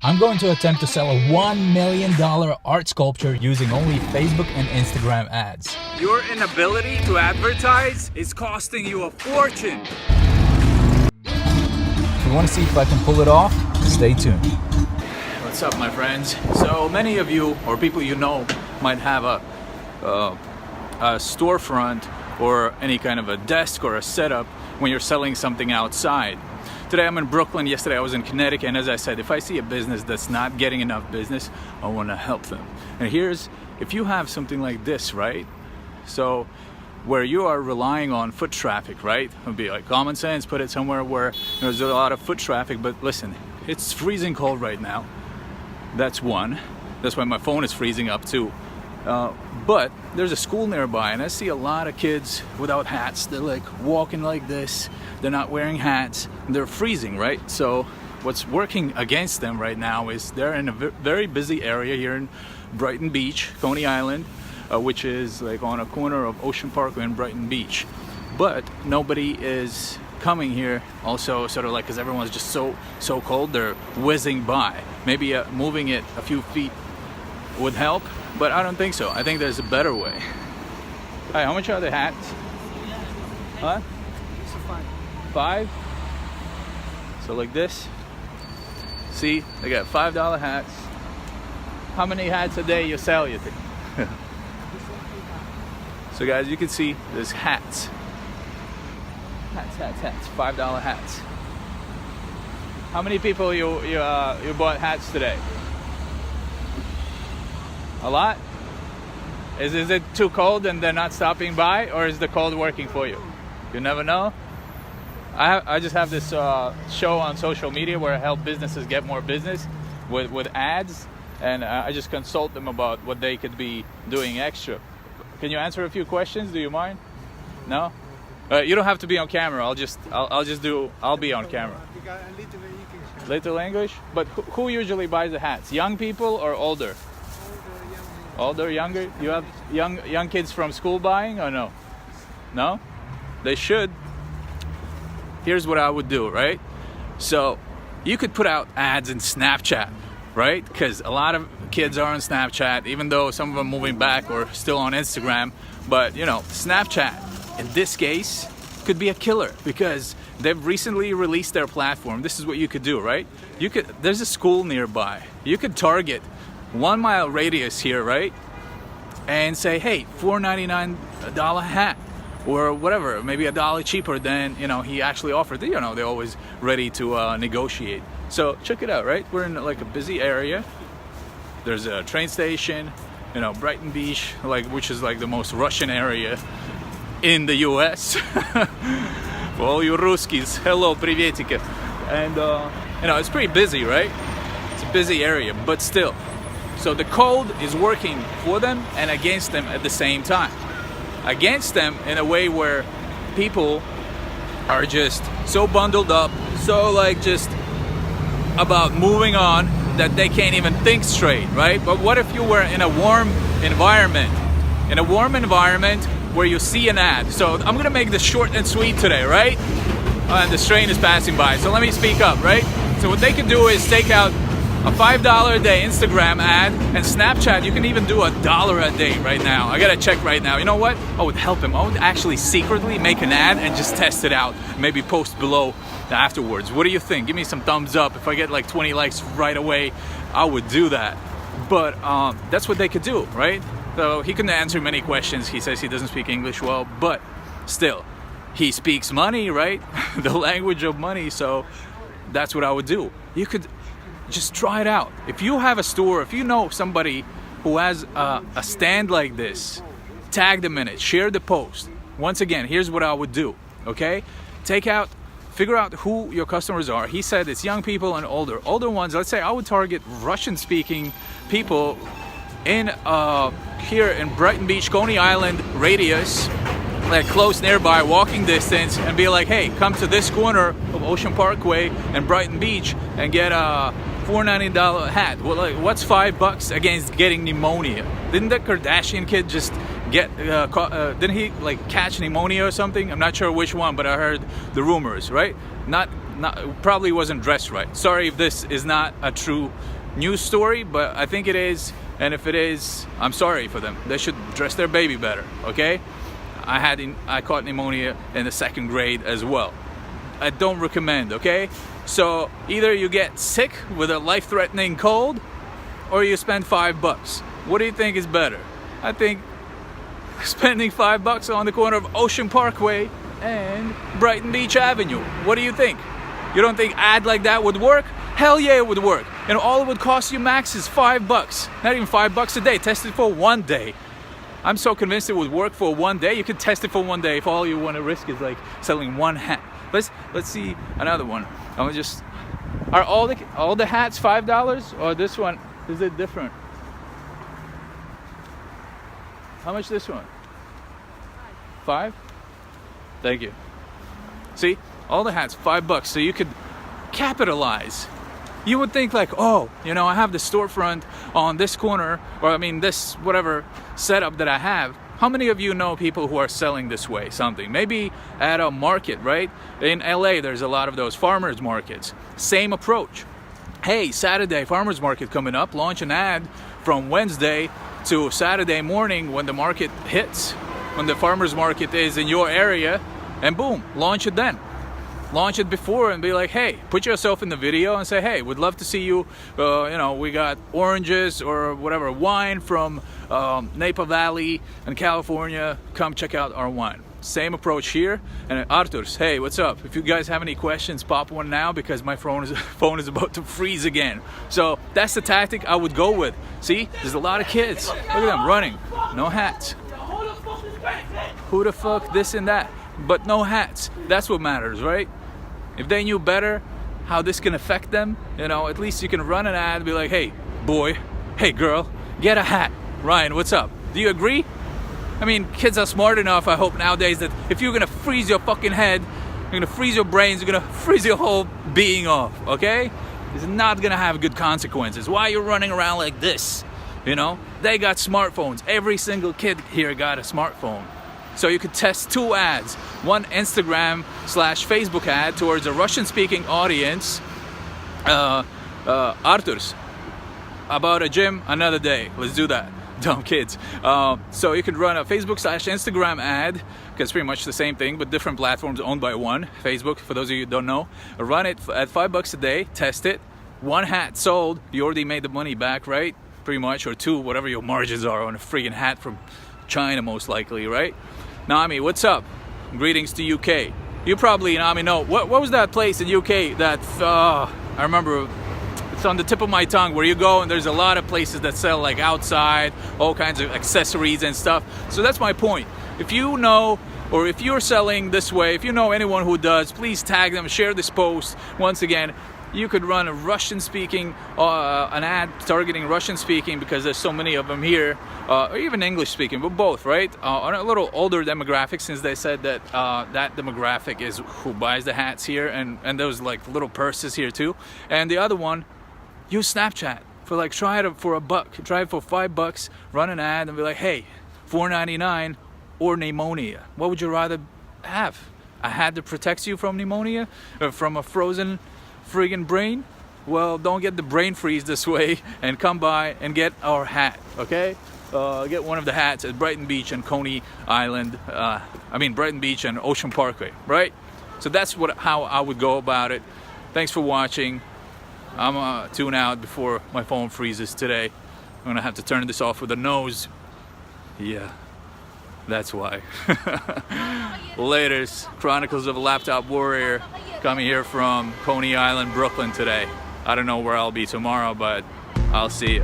I'm going to attempt to sell a $1 million art sculpture using only Facebook and Instagram ads. Your inability to advertise is costing you a fortune. If you want to see if I can pull it off, stay tuned. What's up, my friends? So many of you, or people you know, might have a storefront or any kind of a desk or a setup when you're selling something outside. Today I'm in Brooklyn, yesterday I was in Connecticut, and as I said, if I see a business that's not getting enough business, I want to help them. And if you have something like this, right? So where you are relying on foot traffic, right? It would be like common sense, put it somewhere where there's a lot of foot traffic, but listen, it's freezing cold right now. That's one. That's why my phone is freezing up too. But there's a school nearby, and I see a lot of kids without hats. They're like walking like this. They're not wearing hats. They're freezing, right? So what's working against them right now is they're in a very busy area here in Brighton Beach, Coney Island, which is like on a corner of Ocean Parkway and Brighton Beach. But nobody is coming here also, sort of like, because everyone's just so cold, they're whizzing by. Maybe moving it a few feet would help, but I don't think so. I think there's a better way. Hi, how much are the hats? Huh? $5? So like this. See, they got $5 hats. How many hats a day you sell, you think? So guys, you can see there's hats. Hats. $5 hats. How many people you bought hats today? A lot? Is it too cold and they're not stopping by, or is the cold working for you? You never know. I just have this show on social media where I help businesses get more business with ads, and I just consult them about what they could be doing extra. Can you answer a few questions? Do you mind? No? You don't have to be on camera. I'll be on camera. Little English? But who usually buys the hats? Young people or older? Older, younger? You have young kids from school buying or no? No? They should. Here's what I would do, right? So you could put out ads in Snapchat, right? Because a lot of kids are on Snapchat, even though some of them are moving back or still on Instagram. But you know, Snapchat in this case could be a killer because they've recently released their platform. This is what you could do, right? There's a school nearby. You could target 1 mile radius here, right? And say, hey, $4.99 hat or whatever, maybe $1 cheaper than, he actually offered. They're always ready to negotiate. So check it out, right? We're in like a busy area. There's a train station, Brighton Beach, which is like the most Russian area in the US. For all you Ruskis, hello, privetike. And it's pretty busy, right? It's a busy area, but still. So the cold is working for them and against them at the same time. Against them in a way where people are just so bundled up, so just about moving on that they can't even think straight, right? But what if you were in a warm environment? In a warm environment where you see an ad. So I'm gonna make this short and sweet today, right? And the train is passing by, so let me speak up, right? So what they can do is take out a $5 a day Instagram ad, and Snapchat, you can even do $1 a day right now. I gotta check right now. You know what? I would help him. I would actually secretly make an ad and just test it out. Maybe post below afterwards. What do you think? Give me some thumbs up. If I get 20 likes right away, I would do that. But that's what they could do, right? So he can answer many questions. He says he doesn't speak English well, but still, he speaks money, right? The language of money. So that's what I would do. You could just try it out. If you have a store, if you know somebody who has a stand like this, tag them in it, share the post. Once again, here's what I would do, okay? Figure out who your customers are. He said it's young people and older ones. Let's say I would target Russian-speaking people in here in Brighton Beach, Coney Island radius, close nearby, walking distance, and be like, hey, come to this corner of Ocean Parkway and Brighton Beach and get a $4.99 hat. Well, what's $5 against getting pneumonia? Didn't that Kardashian kid just get didn't he catch pneumonia or something? I'm not sure which one, but I heard the rumors, right? Not probably wasn't dressed right. Sorry if this is not a true news story, but I think it is. And if it is, I'm sorry for them. They should dress their baby better, okay? I caught pneumonia in the 2nd grade as well. I don't recommend, okay? So either you get sick with a life-threatening cold, or you spend $5. What do you think is better? I think spending $5 on the corner of Ocean Parkway and Brighton Beach Avenue. What do you think? You don't think ad like that would work? Hell yeah, it would work. And all it would cost you max is $5. Not even $5 a day. Test it for 1 day. I'm so convinced it would work for 1 day. You could test it for 1 day if all you want to risk is like selling one hat. Let's see another one. Are all the hats $5, or this one is it different? How much this one? 5? Thank you. See, all the hats $5, so you could capitalize. You would think like, oh, you know, I have the storefront on this corner, or I mean this whatever setup that I have. How many of you know people who are selling this way something? Maybe at a market, right? In LA, there's a lot of those farmers markets. Same approach. Hey, Saturday farmers market coming up. Launch an ad from Wednesday to Saturday morning when the market hits, when the farmers market is in your area, and boom, launch it then. Launch it before and be like, hey, put yourself in the video and say, hey, we'd love to see you. You know, we got oranges or whatever, wine from Napa Valley in California. Come check out our wine. Same approach here. And Artur's, hey, what's up? If you guys have any questions, pop one now because my phone is about to freeze again. So that's the tactic I would go with. See, there's a lot of kids. Look at them running. No hats. Who the fuck this and that? But no hats. That's what matters, right? If they knew better how this can affect them, you know, at least you can run an ad and be like, hey, boy, hey, girl, get a hat. Ryan, what's up? Do you agree? I mean, kids are smart enough, I hope, nowadays that if you're gonna freeze your fucking head, you're gonna freeze your brains, you're gonna freeze your whole being off, okay? It's not gonna have good consequences. Why are you running around like this? You know, they got smartphones. Every single kid here got a smartphone. So you could test 2 ads. One Instagram/Facebook ad towards a Russian-speaking audience. Artur's. About a gym, another day. Let's do that. Dumb kids. So you could run a Facebook/Instagram ad, because it's pretty much the same thing, but different platforms owned by one. Facebook, for those of you who don't know. Run it at $5 a day. Test it. 1 hat sold. You already made the money back, right? Pretty much. Or 2, whatever your margins are on a friggin' hat from China, most likely, right? Nami, what's up? Greetings to UK. You probably, Nami, know what was that place in UK that I remember. It's on the tip of my tongue, where you go and there's a lot of places that sell like outside, all kinds of accessories and stuff. So that's my point. If you know, or if you're selling this way, if you know anyone who does, please tag them, share this post. Once again, you could run a Russian-speaking, an ad targeting Russian-speaking, because there's so many of them here, or even English-speaking, but both, right? On a little older demographic, since they said that that demographic is who buys the hats here, and those like little purses here too. And the other one, use Snapchat for like try it for $1, try it for $5, run an ad and be like, hey, $4.99 or pneumonia. What would you rather have? A hat that protects you from pneumonia, or from a frozen friggin' brain? Well, don't get the brain freeze this way, and come by and get our hat, okay? Get one of the hats at Brighton Beach and Coney Island. Brighton Beach and Ocean Parkway, right? So that's how I would go about it. Thanks for watching. I'm gonna tune out before my phone freezes today. I'm gonna have to turn this off with a nose. Yeah, that's why. Laters. Chronicles of a Laptop Warrior, coming here from Coney Island, Brooklyn today. I don't know where I'll be tomorrow, but I'll see you.